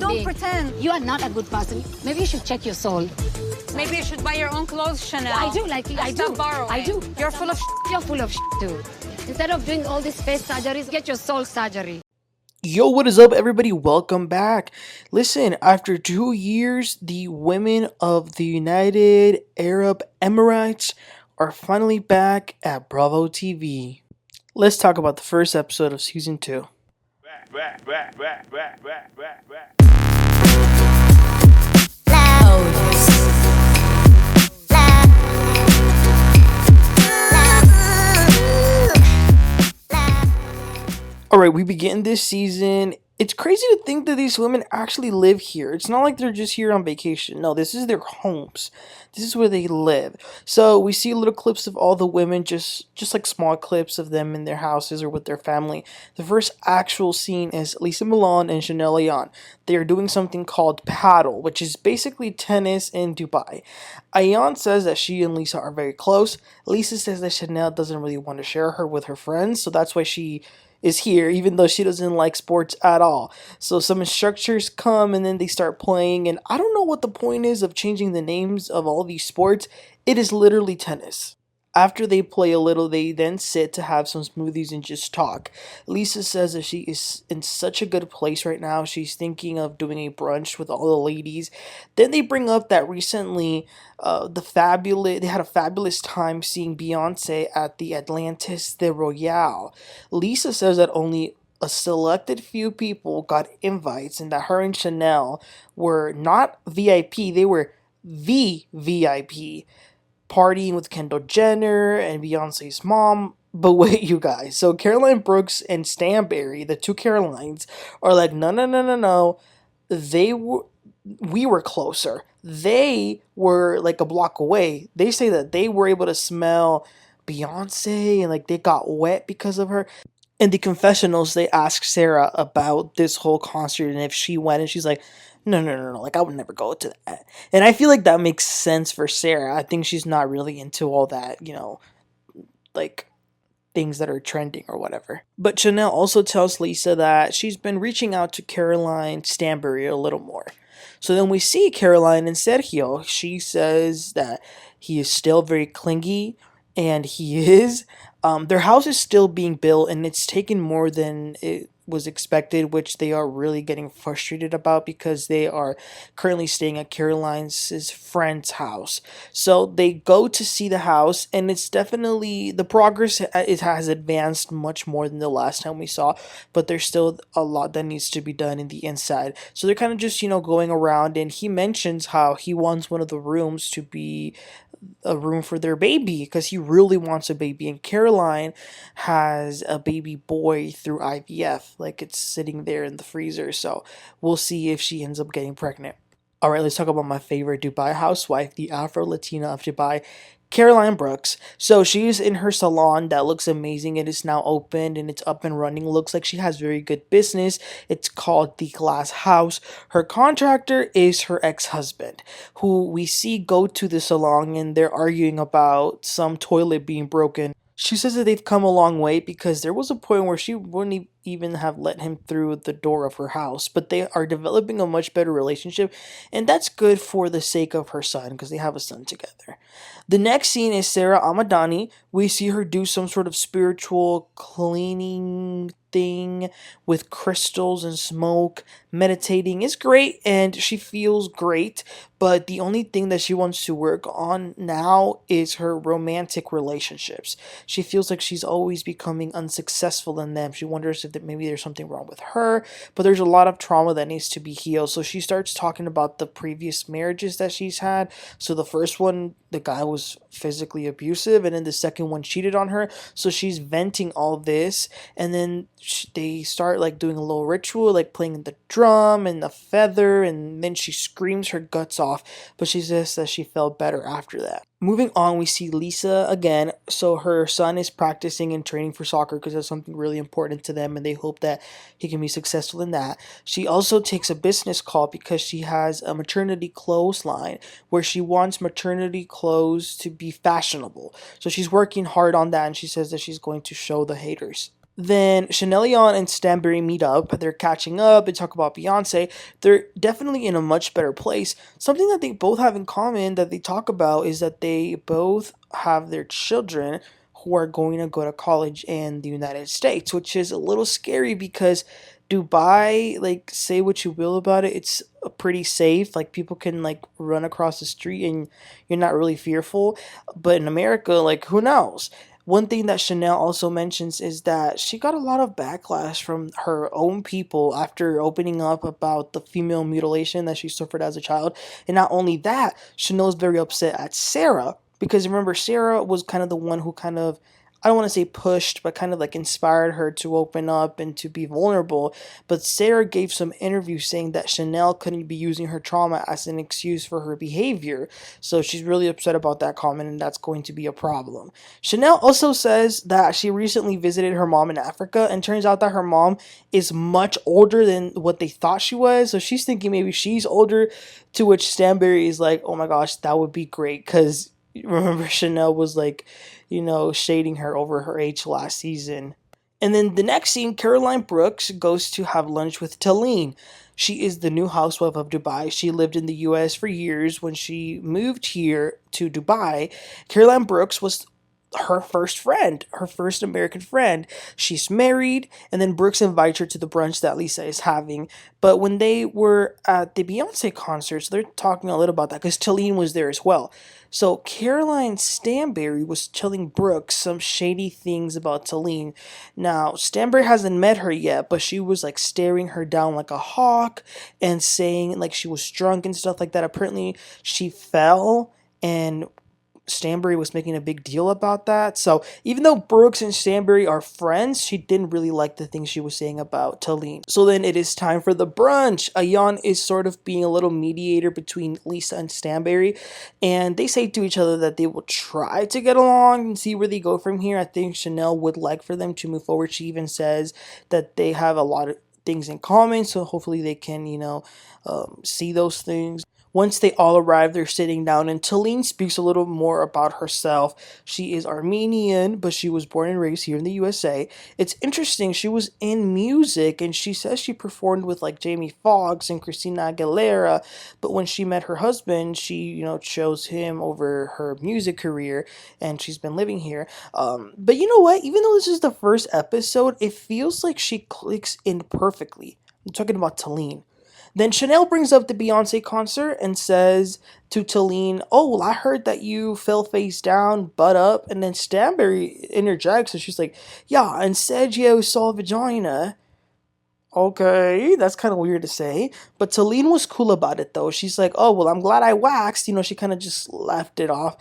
don't being. pretend. You are not a good person. Maybe you should check your soul. Maybe you should buy your own clothes, Chanel. I do, like, I do. Stop borrowing. I do. You're full of You're full of too. Instead of doing all these face surgeries, get your soul surgery. Yo, what is up, everybody? Welcome back. Listen, after 2 years, the women of the United Arab Emirates are finally back at Bravo TV. Let's talk about the first episode of season 2. Alright, we begin this season. It's crazy to think that these women actually live here. It's not like they're just here on vacation. No, this is their homes. This is where they live. So we see little clips of all the women, just like small clips of them in their houses or with their family. The first actual scene is Lesa Milan and Chanel Ayan. They are doing something called paddle, which is basically tennis in Dubai. Ayan says that she and Lesa are very close. Lesa says that Chanel doesn't really want to share her with her friends, so that's why she is here, even though she doesn't like sports at all. So some instructors come and then they start playing, and I don't know what the point is of changing the names of all these sports. It is literally tennis. After they play a little, they then sit to have some smoothies and just talk. Lesa says that she is in such a good place right now. She's thinking of doing a brunch with all the ladies. Then they bring up that recently they had a fabulous time seeing Beyonce at the Atlantis de Royale. Lesa says that only a selected few people got invites and that her and Chanel were not VIP, they were VVIP. Partying with Kendall Jenner and Beyonce's mom. But wait, you guys. So Caroline Brooks and Stanbury, the two Carolines, are like, no. We were closer. They were like a block away. They say that they were able to smell Beyonce and like they got wet because of her. In the confessionals, they ask Sara about this whole concert and if she went, and she's like, no, like I would never go to that. And I feel like that makes sense for Sara. I think she's not really into all that, like things that are trending or whatever. But Chanel also tells Lesa that she's been reaching out to Caroline Stanbury a little more. So then we see Caroline and Sergio. She says that he is still very clingy, and he is. Their house is still being built, and it's taken more than it was expected, which they are really getting frustrated about because they are currently staying at Caroline's friend's house. So they go to see the house, and it's definitely, the progress, it has advanced much more than the last time we saw, but there's still a lot that needs to be done in the inside. So they're kind of just, going around, and he mentions how he wants one of the rooms to be a room for their baby because he really wants a baby, and Caroline has a baby boy through IVF, like it's sitting there in the freezer. So we'll see if she ends up getting pregnant. All right, let's talk about my favorite Dubai housewife, the Afro-Latina of Dubai, Caroline Brooks. So she's in her salon that looks amazing. It is now opened and it's up and running. Looks like she has very good business. It's called The Glass House. Her contractor is her ex-husband, who we see go to the salon and they're arguing about some toilet being broken. She says that they've come a long way because there was a point where she wouldn't even have let him through the door of her house, but they are developing a much better relationship, and that's good for the sake of her son because they have a son together. The next scene is Sara Madani. We see her do some sort of spiritual cleaning thing with crystals and smoke, meditating. Is great and she feels great, but the only thing that she wants to work on now is her romantic relationships. She feels like she's always becoming unsuccessful in them. She wonders if maybe there's something wrong with her, but there's a lot of trauma that needs to be healed. So she starts talking about the previous marriages that she's had. So the first one, the guy was physically abusive, and then the second one cheated on her. So she's venting all this, and then they start like doing a little ritual, like playing the drum and the feather, and then she screams her guts off, but she says that she felt better after that. Moving on, we see Lesa again. So her son is practicing and training for soccer because that's something really important to them, and they hope that he can be successful in that. She also takes a business call because she has a maternity clothes line where she wants maternity clothes to be fashionable. So she's working hard on that, and she says that she's going to show the haters. Then Chanel and Stanbury meet up. They're catching up. They talk about Beyonce. They're definitely in a much better place. Something that they both have in common that they talk about is that they both have their children who are going to go to college in the United States, which is a little scary because Dubai, like, say what you will about it, it's pretty safe. Like, people can like run across the street and you're not really fearful. But in America, like, who knows? One thing that Chanel also mentions is that she got a lot of backlash from her own people after opening up about the female mutilation that she suffered as a child. And not only that, Chanel's very upset at Sara because remember, Sara was kind of the one who kind of, I don't want to say pushed, but kind of like inspired her to open up and to be vulnerable. But Sara gave some interview saying that Chanel couldn't be using her trauma as an excuse for her behavior. So she's really upset about that comment, and that's going to be a problem. Chanel also says that she recently visited her mom in Africa, and turns out that her mom is much older than what they thought she was. So she's thinking maybe she's older, to which Stanbury is like, oh my gosh, that would be great, because remember Chanel was like, shading her over her age last season. And then the next scene, Caroline Brooks goes to have lunch with Taleen. She is the new housewife of Dubai. She lived in the US for years. When she moved here to Dubai, Caroline Brooks was her first friend, her first American friend. She's married, and then Brooks invites her to the brunch that Lesa is having. But when they were at the Beyonce concert, so they're talking a little about that because Taleen was there as well. So Caroline Stanbury was telling Brooks some shady things about Taleen. Now, Stanbury hasn't met her yet, but she was like staring her down like a hawk and saying like she was drunk and stuff like that. Apparently, she fell, and Stanbury was making a big deal about that. So even though Brooks and Stanbury are friends, she didn't really like the things she was saying about Taleen. So then it is time for the brunch. Ayan is sort of being a little mediator between Lesa and Stanbury, and they say to each other that they will try to get along and see where they go from here. I think Chanel would like for them to move forward. She even says that they have a lot of things in common, so hopefully they can, see those things. Once they all arrive, they're sitting down, and Taleen speaks a little more about herself. She is Armenian, but she was born and raised here in the USA. It's interesting, she was in music, and she says she performed with like Jamie Foxx and Christina Aguilera, but when she met her husband, she, chose him over her music career, and she's been living here. But you know what? Even though this is the first episode, it feels like she clicks in perfectly. I'm talking about Taleen. Then Chanel brings up the Beyonce concert and says to Taleen, oh, well, I heard that you fell face down, butt up. And then Stanbury interjects, and she's like, yeah, and Sergio saw vagina. Okay, that's kind of weird to say. But Taleen was cool about it, though. She's like, oh, well, I'm glad I waxed. She kind of just laughed it off.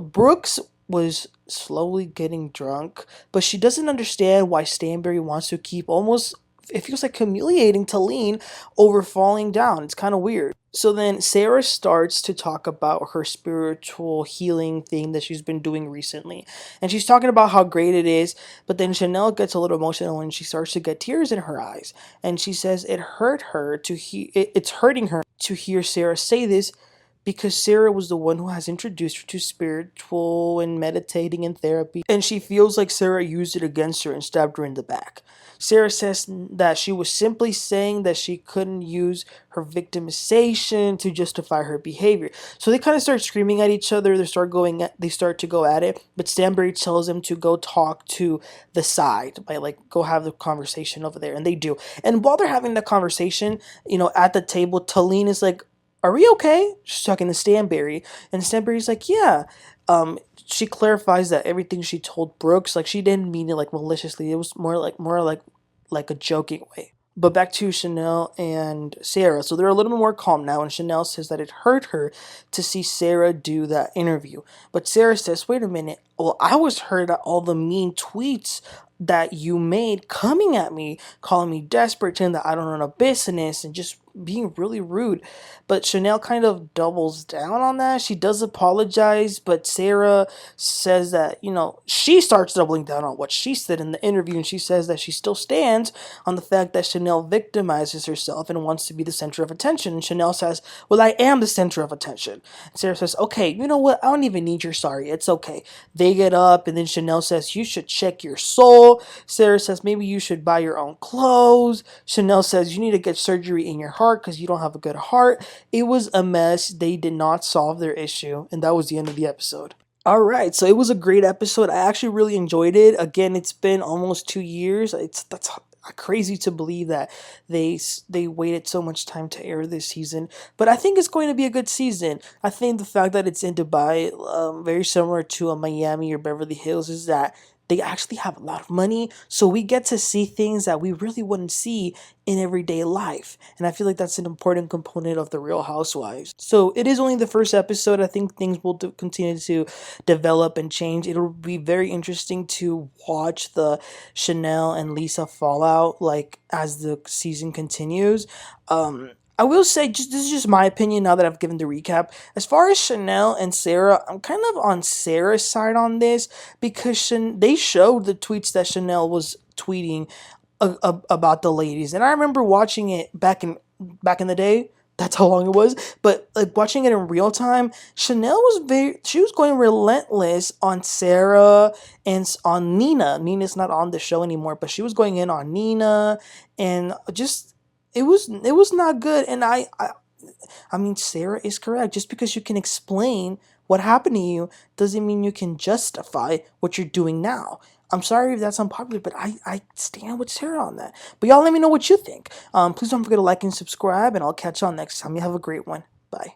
Brooks was slowly getting drunk, but she doesn't understand why Stanbury wants to keep almost, it feels like, humiliating Taleen over falling down. It's kind of weird. So then Sara starts to talk about her spiritual healing thing that she's been doing recently. And she's talking about how great it is. But then Chanel gets a little emotional and she starts to get tears in her eyes. And she says it's hurting her to hear Sara say this, because Sara was the one who has introduced her to spiritual and meditating and therapy. And she feels like Sara used it against her and stabbed her in the back. Sara says that she was simply saying that she couldn't use her victimization to justify her behavior. So they kind of start screaming at each other. They start to go at it. But Stanbury tells them to go talk to the side, go have the conversation over there. And they do. And while they're having the conversation, at the table, Taleen is like, are we okay? She's talking to Stanbury, and Stanbury's like, yeah. She clarifies that everything she told Brooks, she didn't mean it maliciously. It was more like a joking way. But back to Chanel and Sara. So they're a little bit more calm now, and Chanel says that it hurt her to see Sara do that interview. But Sara says, wait a minute. Well, I was hurt at all the mean tweets that you made coming at me, calling me desperate, saying that I don't run a business, and just being really rude. But Chanel kind of doubles down on that. She does apologize, but Sara says that, she starts doubling down on what she said in the interview, and she says that she still stands on the fact that Chanel victimizes herself and wants to be the center of attention. And Chanel says, well, I am the center of attention. And Sara says, okay, you know what? I don't even need your sorry. It's okay. They get up, and then Chanel says, you should check your soul. Sara says, maybe you should buy your own clothes. Chanel says, you need to get surgery in your heart because you don't have a good heart. It was a mess. They did not solve their issue, and that was the end of the episode. All right, so it was a great episode. I actually really enjoyed it. Again, it's been almost 2 years. That's crazy to believe that they waited so much time to air this season. But I think it's going to be a good season. I think the fact that it's in Dubai, very similar to a Miami or Beverly Hills, is that they actually have a lot of money, so we get to see things that we really wouldn't see in everyday life. And I feel like that's an important component of the Real Housewives. So it is only the first episode. I think things will continue to develop and change. It'll be very interesting to watch the Chanel and Lesa fallout, like, as the season continues. I will say, this is just my opinion now that I've given the recap. As far as Chanel and Sara, I'm kind of on Sara's side on this because they showed the tweets that Chanel was tweeting about the ladies, and I remember watching it back in the day. That's how long it was. But like watching it in real time, Chanel she was going relentless on Sara and on Nina. Nina's not on the show anymore, but she was going in on Nina, and just it was not good. And I mean, Sara is correct. Just because you can explain what happened to you doesn't mean you can justify what you're doing now. I'm sorry if that's unpopular, but I stand with Sara on that. But y'all let me know what you think. Please don't forget to like and subscribe, and I'll catch y'all next time. You have a great one. Bye.